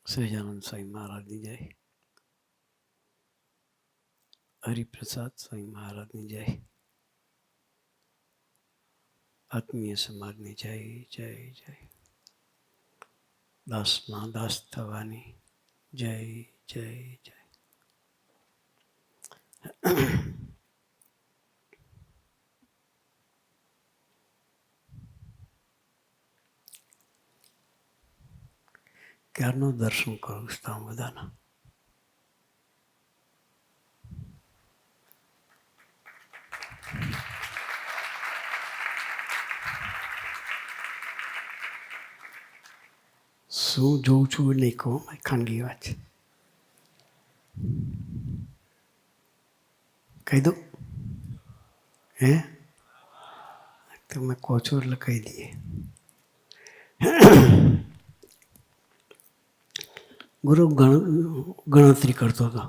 સહજાનંદ સ્વામી મહારાજની જય. હરિપ્રસાદ સ્વામી મહારાજની જય. આત્મીય સમાજની જય જય જય. દાસના દાસ થવાની જય જય જય. ક્યારનું દર્શન કરું છું બધાના. શું જોઉં છું નહીં કહું, ખાનગી વાત છે. કહી દઉં? હે? તમે કહો છો એટલે કહી દઈએ. ગુરુ ગણતરી કરતો હતો.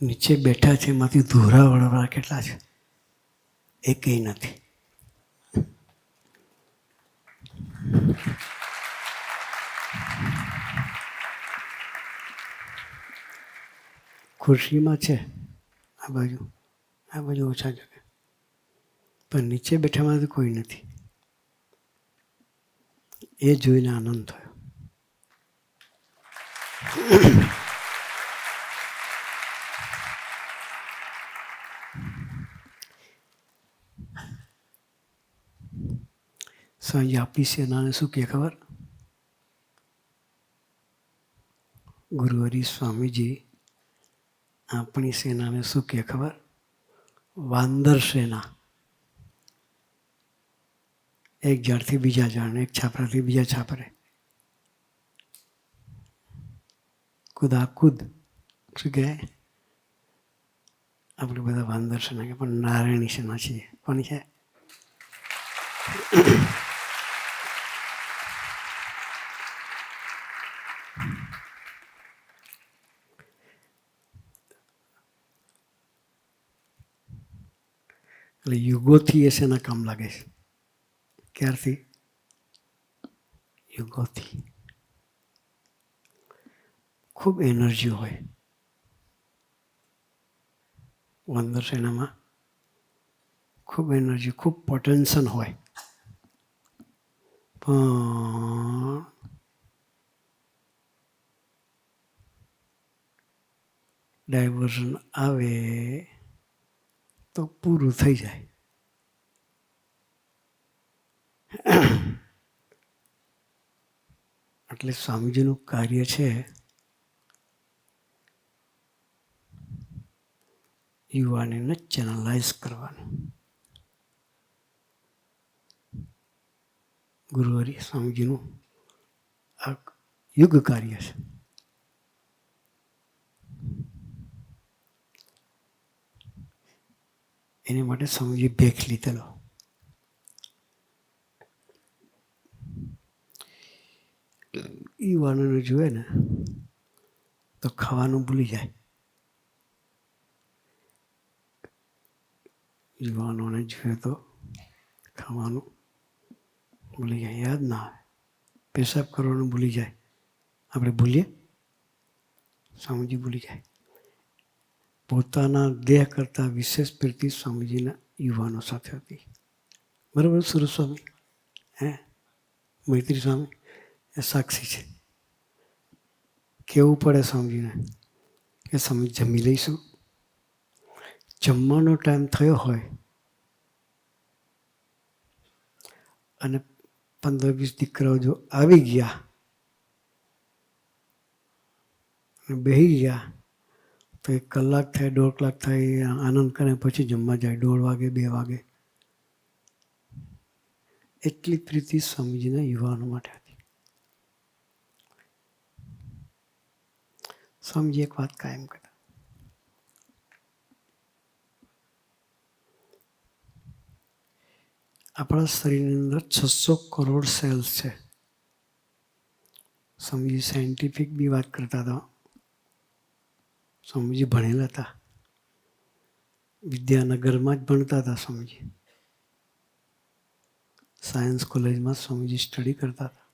નીચે બેઠા છે એમાંથી ધોરાવાળા કેટલા છે? એકેય નથી. ખુરશીમાં છે આ બાજુ ઓછા છે, પણ નીચે બેઠામાંથી કોઈ નથી. એ જોઈને આનંદ થયો. સાંજે આપણી સેનાને શું કહે ખબર? ગુરુહરિ સ્વામીજી આપણી સેનાને શું કહે ખબર? વાંદર સેના. એક ઝાડથી બીજા ઝાડ, એક છાપરાથી બીજા છાપરે. કુદાકુદ શું કહે? આપણે બધા વાંદર સેના કે પણ નારાયણી સેના છીએ. કોની છે? એટલે યુગોથી એ શેના કામ લાગે છે? ક્યારથી? યુગોથી. ખૂબ એનર્જી હોય વાંદર સેનામાં. ખૂબ એનર્જી, ખૂબ પોટેન્શિયલ હોય. પણ ડાયવર્ઝન આવે તો પૂરું થઈ જાય. એટલે સ્વામીજીનું કાર્ય છે યુવાનીને ચેનલાઇઝ કરવાનું. ગુરુહરિ સ્વામીજીનું આ યુગ કાર્ય છે. એની માટે સ્વામીજી ભેખ લીધેલો. યુવાનોને જુએ ને તો ખાવાનું ભૂલી જાય. યુવાનોને જોઈએ તો ખાવાનું ભૂલી જાય, યાદ ના આવે. પેશાબ કરવાનું ભૂલી જાય. આપણે ભૂલીએ? સ્વામીજી ભૂલી જાય. પોતાના દેહ કરતાં વિશેષ પ્રીતિ સ્વામીજીના યુવાનો સાથે હતી. બરાબર? સુરત સ્વામી, મૈત્રી સ્વામી એ સાક્ષી છે. કેવું પડે સ્વામીજીને કે સ્વામી જમી લઈશું. જમવાનો ટાઈમ થયો હોય અને 15-20 દીકરાઓ જો આવી ગયા અને બેસી ગયા તો 1 કલાક થાય, 1.5 કલાક થાય, આનંદ કરે, પછી જમવા જાય 1:30 વાગે, 2 વાગે. એટલી પ્રીતિ સ્વામીજીના યુવાનો માટે હતી. સ્વામીજી એક વાત કાયમ કહેતા, આપણા શરીરની અંદર 600 કરોડ સેલ્સ છે. સ્વામીજી સાયન્ટિફિક બી વાત કરતા હતા. સ્વામીજી ભણેલા હતા. વિદ્યાનગરમાં જ ભણતા હતા સ્વામીજી. સાયન્સ કોલેજમાં સ્વામીજી સ્ટડી કરતા હતા.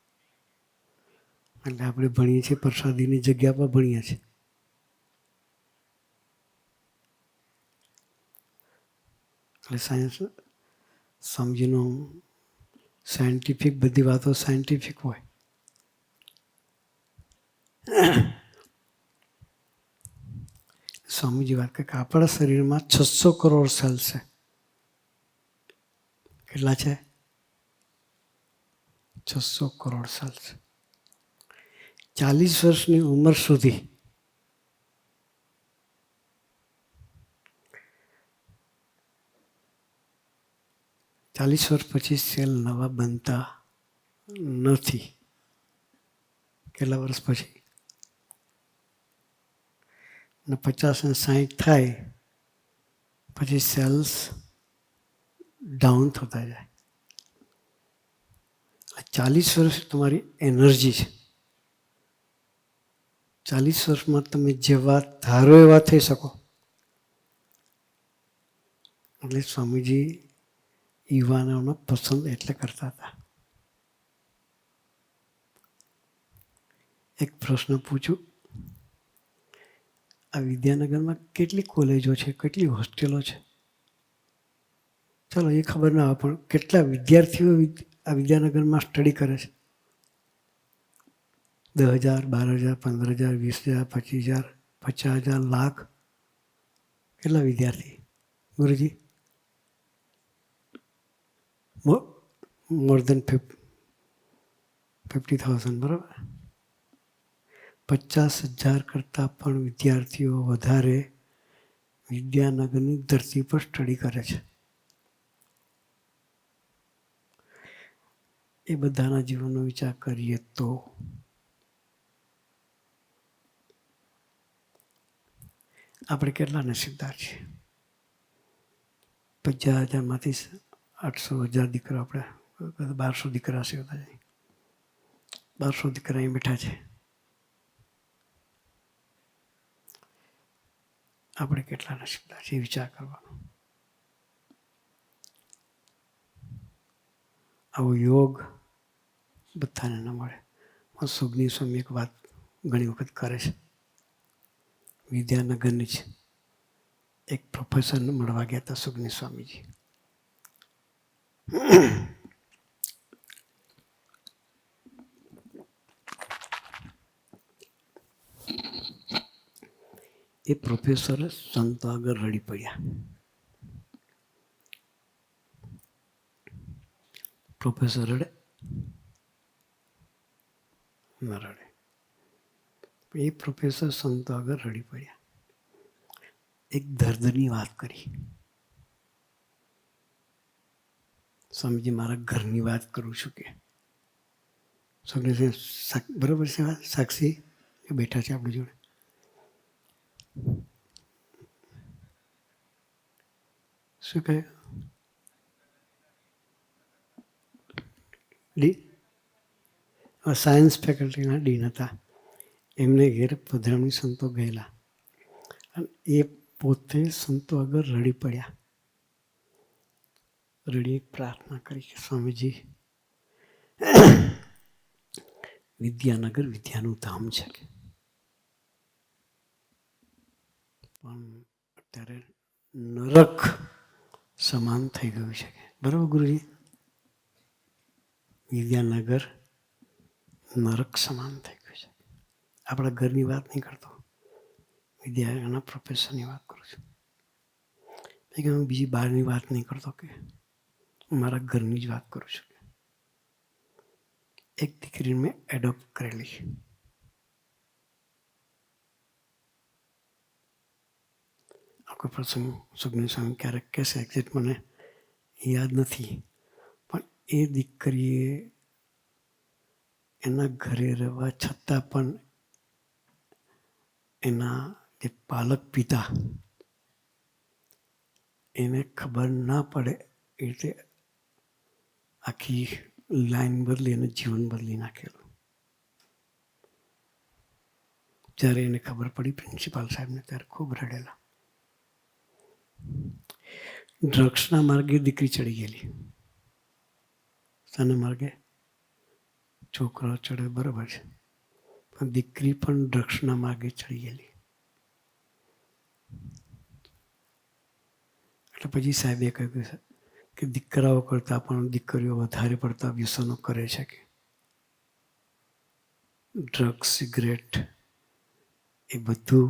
એટલે આપણે ભણીએ છીએ પ્રસાદીની જગ્યા પર ભણીએ છીએ. એટલે સાયન્સ સ્વામીજીનું સાયન્ટિફિક, બધી વાતો સાયન્ટિફિક હોય. સ્વામીજી વાત કરે કે આપણા શરીરમાં 600 કરોડ સેલ છે. કેટલા છે? 600 કરોડ સેલ છે. 40 વર્ષની ઉંમર સુધી ચાલીસ વર્ષ પછી સેલ નવા બનતા નથી. કેટલા વર્ષ પછી? ને 50 અને 60 થાય પછી સેલ્સ ડાઉન થતા જાય. 40 વર્ષ તમારી એનર્જી છે. 40 વર્ષમાં તમે જેવા ધારો એવા થઈ શકો. એટલે સ્વામીજી યુવાનોનો પસંદ એટલે કરતા હતા. એક પ્રશ્ન પૂછું, આ વિદ્યાનગરમાં કેટલી કોલેજો છે, કેટલી હોસ્ટેલો છે? ચલો એ ખબર ના હોય, પણ કેટલા વિદ્યાર્થીઓ આ વિદ્યાનગરમાં સ્ટડી કરે છે? 10,000, 12,000, 15,000, 20,000, 25,000, 50,000, લાખ? કેટલા વિદ્યાર્થી ગુરુજી? મોર દેન 50,000, બરાબર. 50,000 કરતાં પણ વિદ્યાર્થીઓ વધારે વિદ્યાનગરની ધરતી પર સ્ટડી કરે છે. એ બધાના જીવનનો વિચાર કરીએ તો આપણે કેટલા નસીબદાર છીએ. 50,000માંથી 800,000 દીકરા, આપણે 1200 દીકરા છે. 1200 દીકરા અહીં બેઠા છે. આપણે કેટલા નસીબદાર છીએ વિચાર કરવાનો. આવો યોગ બધાને ન મળે. સુખની સ્વામી એક વાત ઘણી વખત કરે છે. વિદ્યાનગરની જ એક પ્રોફેસરને મળવા ગયા હતા સુખની સ્વામીજી. એ પ્રોફેસર સંતો આગળ રડી પડ્યા. પ્રોફેસર રડે ન રડે. એ પ્રોફેસર સંતો આગળ રડી પડ્યા. એક દર્દની વાત કરી. સ્વામીજી, મારા ઘરની વાત કરું છું કે બરોબર છે. સાક્ષી એ બેઠા છે આપણી જોડે. શું કહે? સાયન્સ ફેકલ્ટીના ડીન હતા. એમને ઘેર પધરામણી સંતો ગયેલા અને એ પોતે સંતો આગળ રડી પડ્યા. રડી પ્રાર્થના કરી કે સ્વામીજી, વિદ્યાનગર વિદ્યાનું ધામ છે કે, પણ અત્યારે નરક સમાન થઈ ગયું છે કે. બરાબર ગુરુજી? વિદ્યાનગર નરક સમાન થઈ ગયું છે. આપણા ઘરની વાત નહીં કરતો, વિદ્યાનગરના પ્રોફેસરની વાત કરું છું. હું બીજી બહારની વાત નહીં કરતો કે મારા ઘરની જ વાત કરું છું. એક દીકરીને મેં એડોપ્ટ કરેલી. આખો પ્રસંગ સુખની સ્વામી ક્યારેક કહેશે, એક્ઝેક્ટ મને યાદ નથી, પણ એ દીકરીએ એના ઘરે રહેવા છતાં પણ એના જે પાલક પિતા એને ખબર ના પડે એ રીતે આખી લાઈન બદલી અને જીવન બદલી નાખેલું. જ્યારે એને ખબર પડી પ્રિન્સિપાલ સાહેબને, ત્યારે ખૂબ રડેલા. ડ્રગ્સના માર્ગે દીકરી ચડી ગયેલી. શાના માર્ગે? છોકરો ચડે બરાબર છે, પણ દીકરી પણ ડ્રગ્સના માર્ગે ચડી ગયેલી. એટલે પછી સાહેબે કહ્યું કે દીકરાઓ કરતાં પણ દીકરીઓ વધારે પડતા વ્યસનો કરે છે. કે ડ્રગ્સ, સિગરેટ એ બધું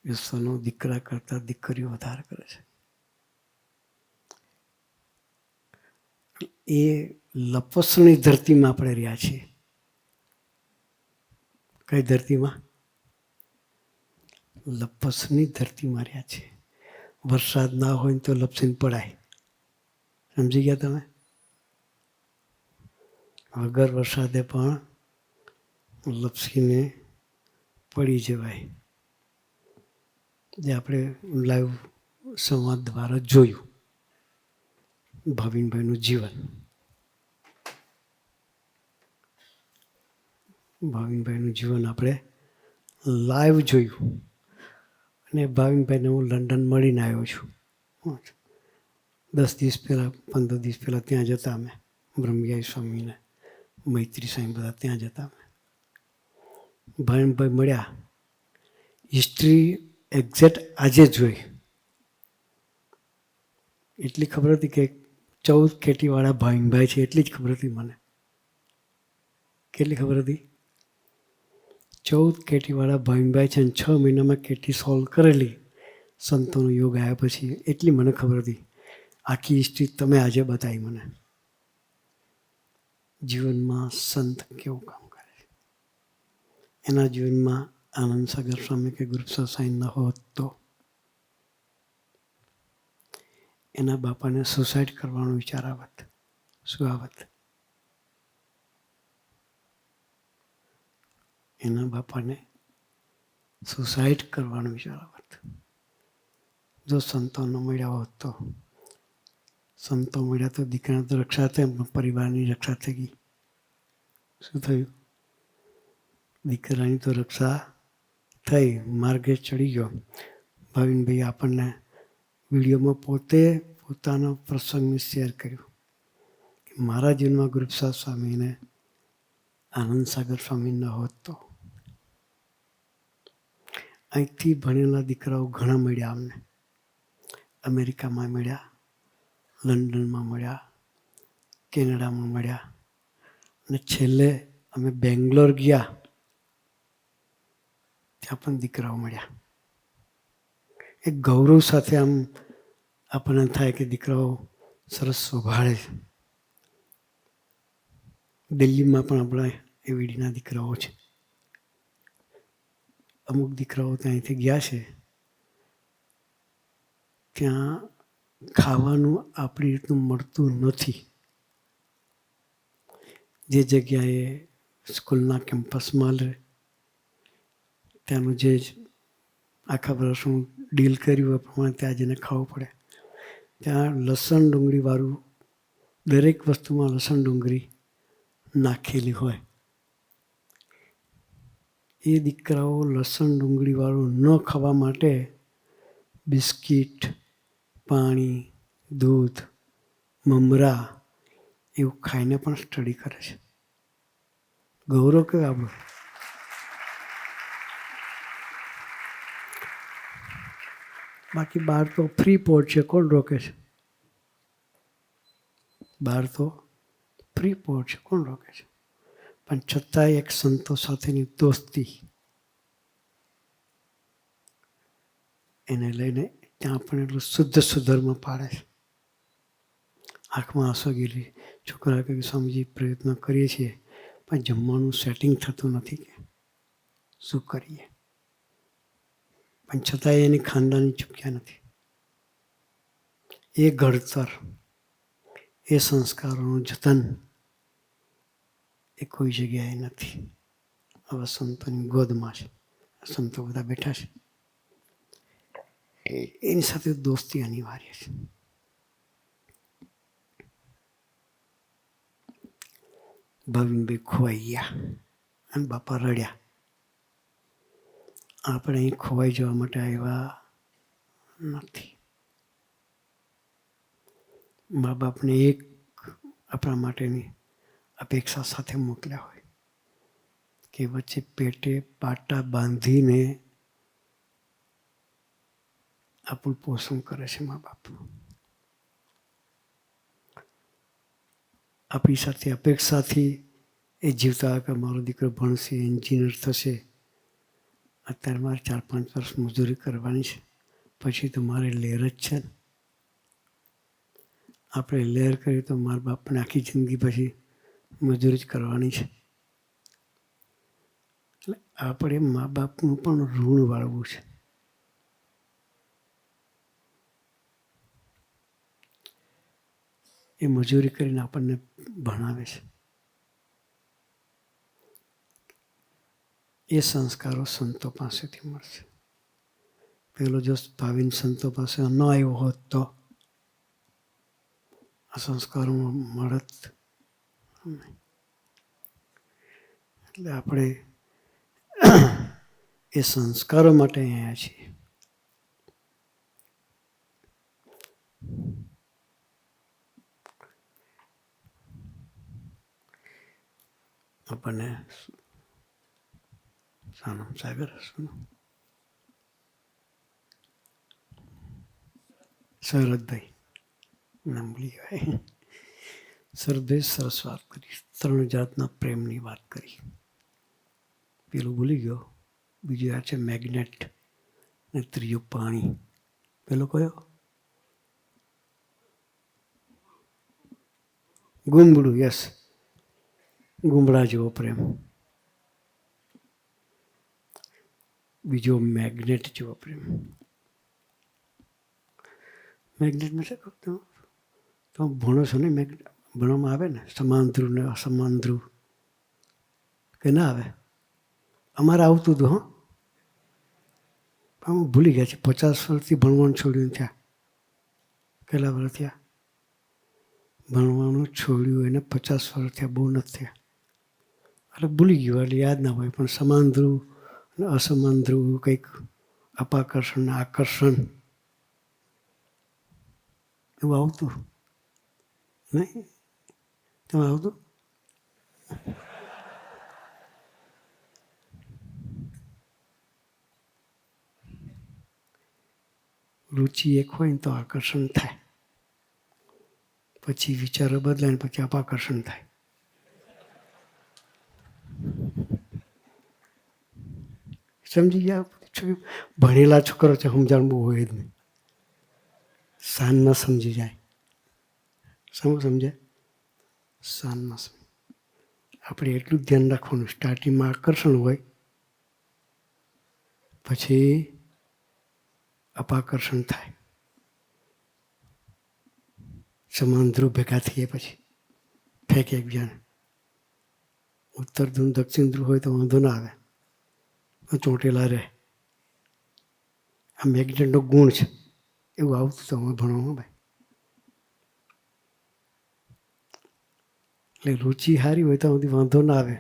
વ્યસનો દીકરા કરતાં દીકરીઓ વધારે કરે છે. એ લપસણી ધરતીમાં આપણે રહ્યા છીએ. કઈ ધરતીમાં? લપસની ધરતીમાં રહ્યા છીએ. વરસાદ ના હોય તો લપસીને પડાય. સમજી ગયા તમે? વગર વરસાદે પણ લપસીને પડી જવાય. જે આપણે લાઈવ સંવાદ દ્વારા જોયું ભાવિનભાઈનું જીવન. ભાવિનભાઈનું જીવન આપણે લાઈવ જોયું. અને ભાવિનભાઈને હું લંડન મળીને આવ્યો છું. 10 દિવસ પહેલાં, 15 દિવસ પહેલાં ત્યાં જતા અમે. બ્રહ્મયાઈ સ્વામીને, મૈત્રી સ્વામી બધા ત્યાં જતા અમે. ભાવિનભાઈ મળ્યા. હિસ્ટ્રી એક્ઝેક્ટ આજે જોઈ. એટલી ખબર હતી કે 14 કેટીવાળા ભાવિનભાઈ છે, એટલી જ ખબર હતી મને. કેટલી ખબર હતી? 14 કેટીવાળા ભાવિનભાઈ છે અને 6 મહિનામાં કેટી સોલ્વ કરેલી સંતોનો યોગ આવ્યા પછી. એટલી મને ખબર હતી. આખી હિસ્ટ્રી તમે આજે બતાવી મને. જીવનમાં સંત કેવું કામ કરે છે. એના જીવનમાં આનંદ સાગર સ્વામી કે ગુરુપ્રસાદ સ્વામી ન હોત તો એના બાપાને સુસાઇડ કરવાનો વિચાર આવત. શું આવત? એના બાપાને સુસાઇડ કરવાનો વિચાર આવત. જો સંતો ન મળ્યા હોત તો. સંતો મળ્યા તો દીકરાની તો રક્ષા થઈ, પરિવારની રક્ષા થઈ ગઈ. શું થયું? દીકરાની તો રક્ષા થઈ, માર્ગે ચડી ગયો. ભાવિનભાઈ આપણને વિડીયોમાં પોતે પોતાના પ્રસંગને શેર કર્યું કે મારા જીવનમાં ગુરુપ્રસાદ સ્વામીને આનંદ સાગર સ્વામી ન હોત તો. અહીંથી ભણેલા દીકરાઓ ઘણા મળ્યા અમને. અમેરિકામાં મળ્યા, લંડનમાં મળ્યા, કેનેડામાં મળ્યા અને છેલ્લે અમે બેંગ્લોર ગયા, ત્યાં પણ દીકરાઓ મળ્યા. એક ગૌરવ સાથે આમ આપણને થાય કે દીકરાઓ સરસ સ્વભાળે છે. દિલ્હીમાં પણ આપણા એવીડીના દીકરાઓ છે. અમુક દીકરાઓ ત્યાંથી ગયા છે. ત્યાં ખાવાનું આપણી રીતનું મળતું નથી. જે જગ્યાએ સ્કૂલના કેમ્પસમાં ત્યાંનું જે આખા વર્ષનું ડીલ કર્યું હોય પ્રમાણે ત્યાં જઈને ખાવું પડે. ત્યાં લસણ ડુંગળીવાળું દરેક વસ્તુમાં લસણ ડુંગળી નાખેલી હોય. એ દીકરાઓ લસણ ડુંગળીવાળું ન ખાવા માટે બિસ્કિટ, પાણી, દૂધ, મમરા એવું ખાઈને પણ સ્ટડી કરે છે. ગૌરવ કયું આપણું. બાકી બહાર તો ફ્રી પોર્ટ છે, કોણ રોકે છે? બહાર તો ફ્રી પોર્ટ છે, કોણ રોકે છે? પણ છતાંય એક સંતો સાથેની દોસ્તી એને લઈને ત્યાં પણ એટલું શુદ્ધ સુધર્મ પાડે છે. આંખમાં આંસુ ગયેલી. છોકરા કહે સ્વામીજી પ્રયત્ન કરીએ છીએ પણ જમવાનું સેટિંગ થતું નથી. કે શું કરીએ? પણ છતાંય એની ખાનદાની ચૂક્યા નથી. એ ઘડતર, એ સંસ્કારોનું જતન એ કોઈ જગ્યાએ નથી. હવે સંતોની ગોદમાં છે. સંતો બધા બેઠા છે. એની સાથે દોસ્તી અનિવાર્ય છે. ભાવિનભાઈ ખોવાઈ ગયા અને બાપા રડ્યા. આપણે અહીં ખોવાઈ જવા માટે આવ્યા નથી. મા બાપને એક આપણા માટેની અપેક્ષા સાથે મોકલ્યા હોય. કે વચ્ચે પેટે પાટા બાંધીને આપણું પોષણ કરે છે મા બાપ. આપણી સાથે અપેક્ષાથી એ જીવતા કે મારો દીકરો ભણશે, એન્જિનિયર થશે. અત્યારે મારે 4-5 વર્ષ મજૂરી કરવાની છે, પછી તો મારે લહેર જ છે ને. આપણે લહેર કરીએ તો મારા બાપને આખી જિંદગી પછી મજૂરી જ કરવાની છે. એટલે આપણે મા બાપનું પણ ઋણ વાળવું છે. એ મજૂરી કરીને આપણને ભણાવે છે. એ સંસ્કારો સંતો પાસેથી મળશે. પેલો જો ભાવિન સંતો પાસે ન આવ્યો હોત તો આ સંસ્કારો મળત નહીં. એટલે આપણે એ સંસ્કારો માટે અહીંયા છીએ. આપણને સાનમ સાગર શરદભાઈ નામ ભૂલી ગયા. શરદભાઈ સરસ વાત કરી. 3 જાતના પ્રેમની વાત કરી. પેલું ભૂલી ગયો. બીજું આ છે મેગ્નેટ ને ત્રીજું પાણી. પેલો કયો? ગુંબળું. યસ, ગુંબળા જેવો પ્રેમ. બીજો મેગ્નેટ જેવો પ્રેમ. મેગ્નેટમાં છે તો ભણો છો ને, મેગ્નેટ ભણવામાં આવે ને સમાન ધ્રુવ ને અસમાન ધ્રુવ કે ના આવે? અમારે આવતું હતું. હા, હું ભૂલી ગયા છે. 50 વર્ષથી ભણવાનું છોડ્યું ત્યાં. કેટલા વર્ષ થયા ભણવાનું છોડ્યું? એને 50 વર્ષ થયા, બહુ નથી થયા. એટલે ભૂલી ગયું, એટલે યાદ ના હોય. પણ સમાન ધ્રુવ અને અસમાન ધ્રુવ કંઈક અપાકર્ષણ આકર્ષણ એવું આવતું નહીં? તમે આવતું? રુચિ એક હોય ને તો આકર્ષણ થાય, પછી વિચારો બદલાય ને પછી અપાકર્ષણ થાય. સમજી ગયા? ભણેલા છોકરો છે, સમજણ બહુ હોય જ નહીં. સાનમાં સમજી જાય. સમજે? સાનમાં સમજ. આપણે એટલું જ ધ્યાન રાખવાનું, સ્ટાર્ટિંગમાં આકર્ષણ હોય, પછી અપાકર્ષણ થાય. સમાન ધ્રુવ ભેગા થઈએ પછી ફેંકે એકબીજાને. ઉત્તર ધ્રુવ દક્ષિણ ધ્રુવ હોય તો વાંધો ના આવે, ચોંટેલા રહે. આ મેગ્નેટનો ગુણ છે. એવું આવતું તો અમે ભણવામાં ભાઈ. એટલે રુચિ સારી હોય તો સુધી વાંધો ના આવે.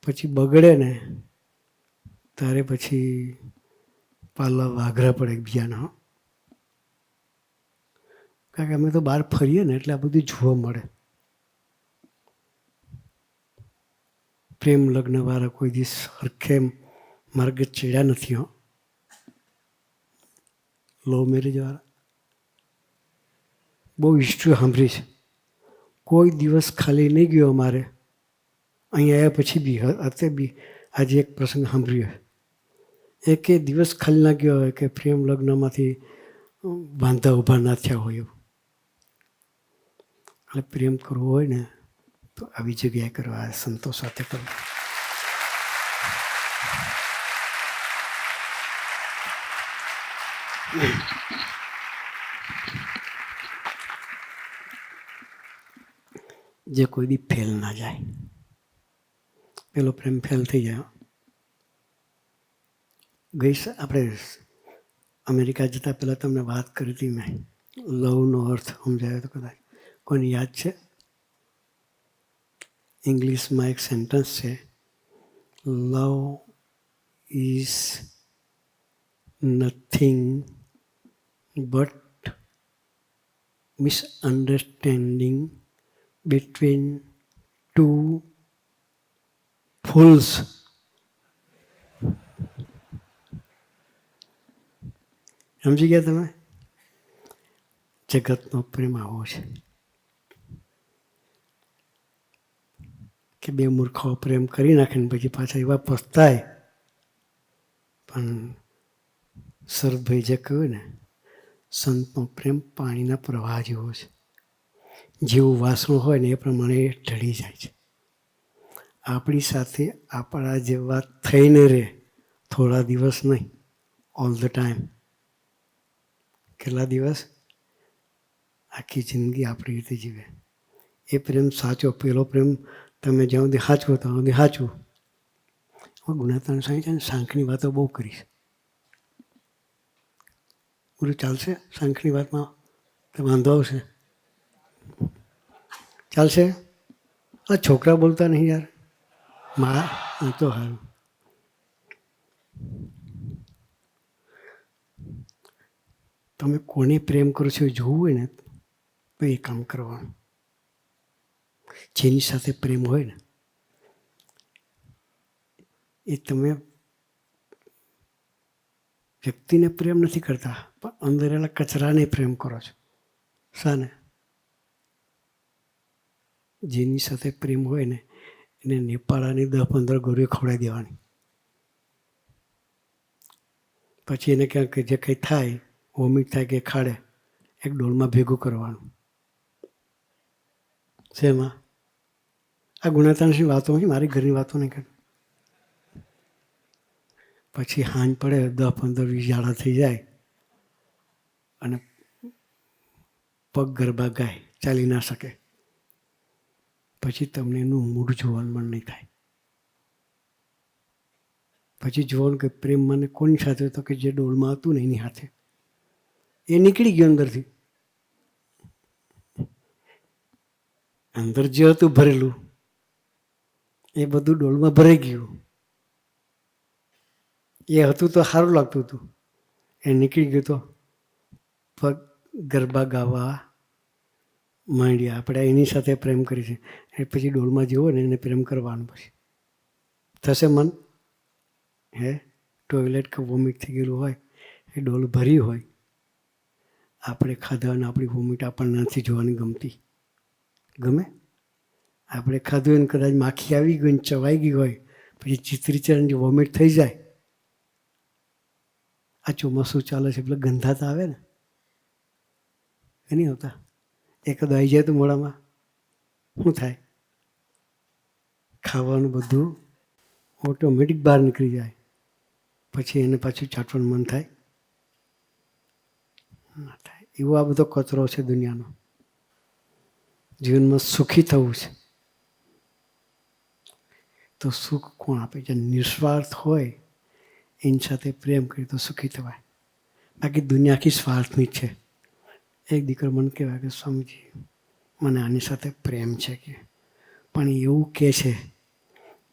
પછી બગડે ને ત્યારે પછી પાલવ વાઘરા પડે એકબીજાના. કારણ કે અમે તો બહાર ફરીએ ને એટલે આ બધું જોવા મળે. પ્રેમ લગ્નવાળા કોઈ દિવસ સરખે માર્ગે ચડ્યા નથી. હો, લવ મેરેજ વાળા બહુ હિસ્ટ્રી સાંભળી છે. કોઈ દિવસ ખાલી નહીં ગયો અમારે. અહીંયા આવ્યા પછી બી, અત્યારે બી આજે એક પ્રસંગ સાંભળ્યો. એકે દિવસ ખાલી ના ગયો હોય કે પ્રેમ લગ્નમાંથી બાંધા ઊભા ના થયા હોય એવું. એટલે પ્રેમ કરવો હોય ને તો આવી જગ્યાએ કરવા, સંતો સાથે કરવું. જે કોઈ દી ફેલ ના જાય. પેલો પ્રેમ ફેલ થઈ જાય. આપણે અમેરિકા જતાં પહેલાં તમને વાત કરી હતી મેં, લવનો અર્થ સમજાયો તો કદાચ કોઈને યાદ છે? ઇંગ્લિશમાં એક સેન્ટન્સ છે, love is nothing but misunderstanding between two fools સમજી ગયા તમે? જગતનો પ્રેમ આવો છે કે બે મૂર્ખાઓ પ્રેમ કરી નાખે ને પછી પાછા એવા પસ્તાય. પણ સરભાઈ જે કહ્યું ને, સંતનો પ્રેમ પાણીના પ્રવાહ જેવો છે. જેવું વાસણું હોય ને એ પ્રમાણે એ ઢળી જાય છે. આપણી સાથે આપણા જેવા થઈને રહે, થોડા દિવસ નહીં, ઓલ ધ ટાઈમ. કેટલા દિવસ? આખી જિંદગી આપણી રીતે જીવે. એ પ્રેમ સાચો. પેલો પ્રેમ તમે જ્યાં સુધી સાચવો ત્યાં સુધી સાચવું. ગુણાત્મક સાંઈ છે ને સાંખની વાતો બહુ કરીશ. બધું ચાલશે સાંખની વાતમાં? તો વાંધો આવશે? ચાલશે? આ છોકરા બોલતા નહીં યાર. તો સારું. તમે કોને પ્રેમ કરો છો એ જોવું હોય ને તો એ કામ કરવાનું. જેની સાથે પ્રેમ હોય ને એ તમે વ્યક્તિને પ્રેમ નથી કરતા, પણ અંદર રહેલા કચરાને પ્રેમ કરો છો. શાને? જેની સાથે પ્રેમ હોય ને એને નેપાળાની 10-15 ગોળીઓ ખવડાવી દેવાની. પછી એને ક્યાંક જે કંઈ થાય, વોમિટ થાય કે ખાડે, એક ડોલમાં ભેગું કરવાનું. શેમાં? આ ગુણાતાની વાતો નહીં, મારી ઘરની વાતો નહીં કર. પછી હાંજ પડે 10-15-20 ઝાડા થઈ જાય અને પગ ગરબા ગાય, ચાલી ના શકે. પછી તમને એનું મૂળ જોવાનું મન નહીં થાય. પછી જોવાનું કે પ્રેમ મને કોની સાથે હતો કે જે ડોલમાં હતું ને એની સાથે. એ નીકળી ગયો અંદરથી. અંદર જે હતું ભરેલું એ બધું ડોલમાં ભરાઈ ગયું. એ હતું તો સારું લાગતું હતું, એ નીકળી ગયું તો પગ ગરબા ગાવા માંડ્યા. આપણે એની સાથે પ્રેમ કરી છે એ પછી ડોલમાં જેવો ને એને પ્રેમ કરવાનું. પછી થશે મન? હે? ટોયલેટ કે વોમિટ થઈ ગયેલું હોય, એ ડોલ ભરી હોય, આપણે ખાધા અને આપણી વોમિટ આપણને નથી જોવાની ગમતી. ગમે? આપણે ખાધું એને કદાચ માખી આવી ગઈ ને ચવાઈ ગઈ હોય, પછી ચિત્રીચરણ વોમિટ થઈ જાય. આ ચોમાસું ચાલે છે એટલે ગંધાતા આવે ને એ નહીં આવતા? એકાદ આવી જાય તો મોડામાં શું થાય? ખાવાનું બધું ઓટોમેટિક બહાર નીકળી જાય. પછી એને પાછું ચાટવાનું મન થાય? ના થાય. એવો આ બધો કચરો છે દુનિયાનો. જીવનમાં સુખી થવું છે તો સુખ કોણ આપે? જે નિસ્વાર્થ હોય એની સાથે પ્રેમ કરી તો સુખી થવાય. બાકી દુનિયા આખી સ્વાર્થની છે. એક દીકરો મને કહેવાય કે સ્વામીજી મને આની સાથે પ્રેમ છે કે, પણ એવું કહે છે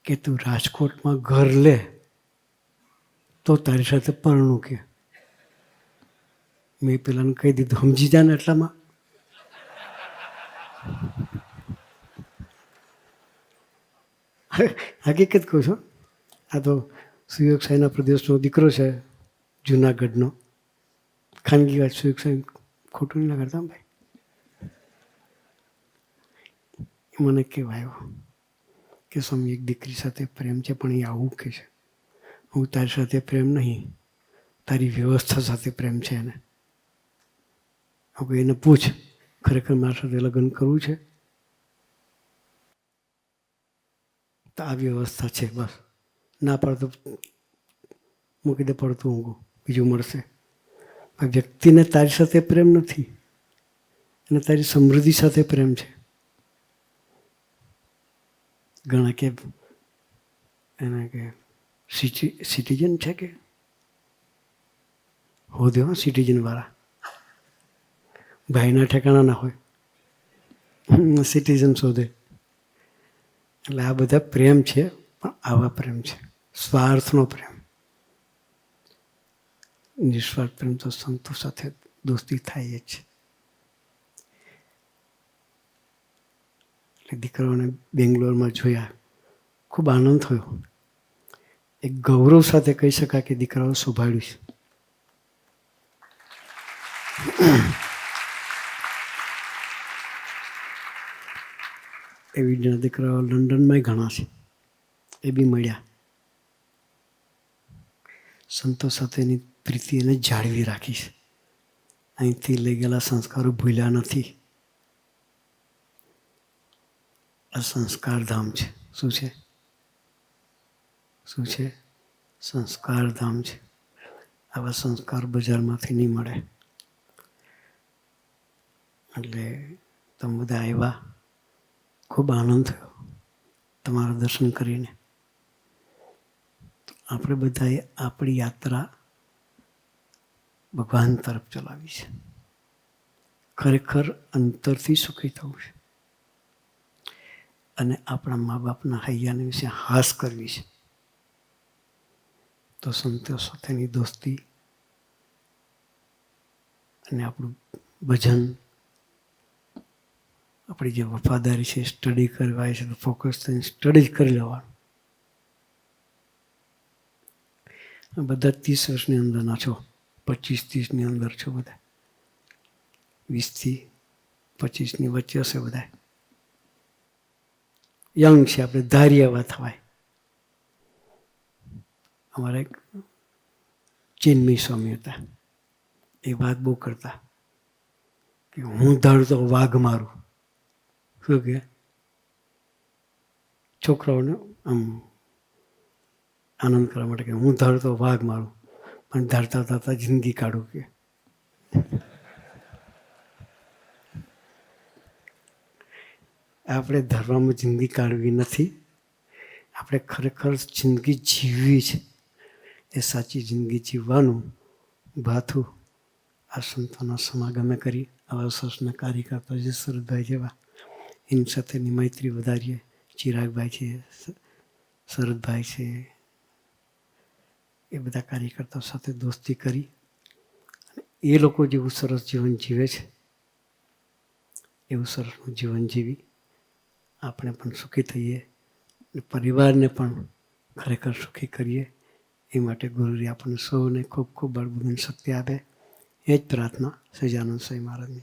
કે તું રાજકોટમાં ઘર લે તો તારી સાથે પરણું કે. મેં પેલાને કહી દીધું સમજી જા ને એટલામાં. હકીકત કહું છું. આ તો સુયોગ સાંઈના પ્રદેશનો દીકરો છે, જુનાગઢનો. ખાનગી વાત, સુયોગ સાંઈ ખોટું નહીં કરતા ભાઈ. મને કહેવાયો કે સ્વામી એક દીકરી સાથે પ્રેમ છે, પણ એ આવું કહે છે હું તારી સાથે પ્રેમ નહીં, તારી વ્યવસ્થા સાથે પ્રેમ છે એને. હવે એને પૂછ ખરેખર મારા સાથે લગ્ન કરવું છે? તો આ વ્યવસ્થા છે બસ. ના પડતો મૂકી દે, પડતું ઊંઘું, બીજું મળશે. વ્યક્તિને તારી સાથે પ્રેમ નથી, અને તારી સમૃદ્ધિ સાથે પ્રેમ છે. ઘણા કે એને કે સિટીઝન છે કે હોદે હો, સિટીઝનવાળા ભાઈના ઠેકાણા ના હોય, સિટીઝન શોધે. એટલે આ બધા પ્રેમ છે, પણ આવા પ્રેમ છે સ્વાર્થનો પ્રેમ. નિસ્વાર્થ પ્રેમ તો સંતો સાથે દોસ્તી થાય જ છે. એટલે દીકરાઓને બેંગ્લોરમાં જોયા, ખૂબ આનંદ થયો. એક ગૌરવ સાથે કહી શકાય કે દીકરાઓ શોભાડ્યું છે. એવી દીકરાઓ લંડનમાં ઘણા છે, એ બી મળ્યા. સંતો સાથેની પ્રીતિ એને જાળવી રાખી છે. અહીંથી લઈ ગયેલા સંસ્કારો ભૂલ્યા નથી. આ સંસ્કાર ધામ છે. શું છે? શું છે? સંસ્કાર ધામ છે. આવા સંસ્કાર બજારમાંથી નહીં મળે. એટલે તમે બધા આવ્યા, ખૂબ આનંદ થયો તમારા દર્શન કરીને. આપણે બધાએ આપણી યાત્રા ભગવાન તરફ ચલાવી છે. ખરેખર અંતરથી સુખી થવું છે અને આપણા મા બાપના હૈયાને વિશે હાસ કરવી છે. તો સંતો સાથેની દોસ્તી અને આપણું ભજન, આપણી જે વફાદારી છે, સ્ટડી કરવાય છે તો ફોકસ થઈને સ્ટડી જ કરી લેવાનું. બધા 30 વર્ષની અંદરના છો, 25-30ની અંદર છો બધા, 20થી 25ની વચ્ચે હશે બધા. યંગ છે, આપણે ધારીએ એવા થવાય. અમારા એક ચિન્મય સ્વામી હતા, એ વાત બહુ કરતા કે હું ધાડતો વાઘ મારું. શું કે છોકરાઓને આમ આનંદ કરવા માટે કે હું ધાડતો વાઘ મારું, પણ ધાડતા ધાડતા જિંદગી કાઢું કે. આપણે ધર્મમાં જિંદગી કાઢવી નથી, આપણે ખરેખર જિંદગી જીવવી છે. એ સાચી જિંદગી જીવવાનું ભાથું આ સંતોના સમાગમે કરી. આવા સરસના કાર્યકર્તા જે શરદભાઈ જેવા, એની સાથેની મૈત્રી વધારીએ. ચિરાગભાઈ છે, શરદભાઈ છે, એ બધા કાર્યકર્તાઓ સાથે દોસ્તી કરી. એ લોકો જેવું સરસ જીવન જીવે છે, એવું સરસનું જીવન જીવી આપણે પણ સુખી થઈએ, પરિવારને પણ ખરેખર સુખી કરીએ. એ માટે ગુરુજી આપણને સૌને ખૂબ ખૂબ બળબુદ્ધિની શક્તિ આપે. એ જ પ્રાર્થના સહજાનંદ સ્વામી મહારાજને.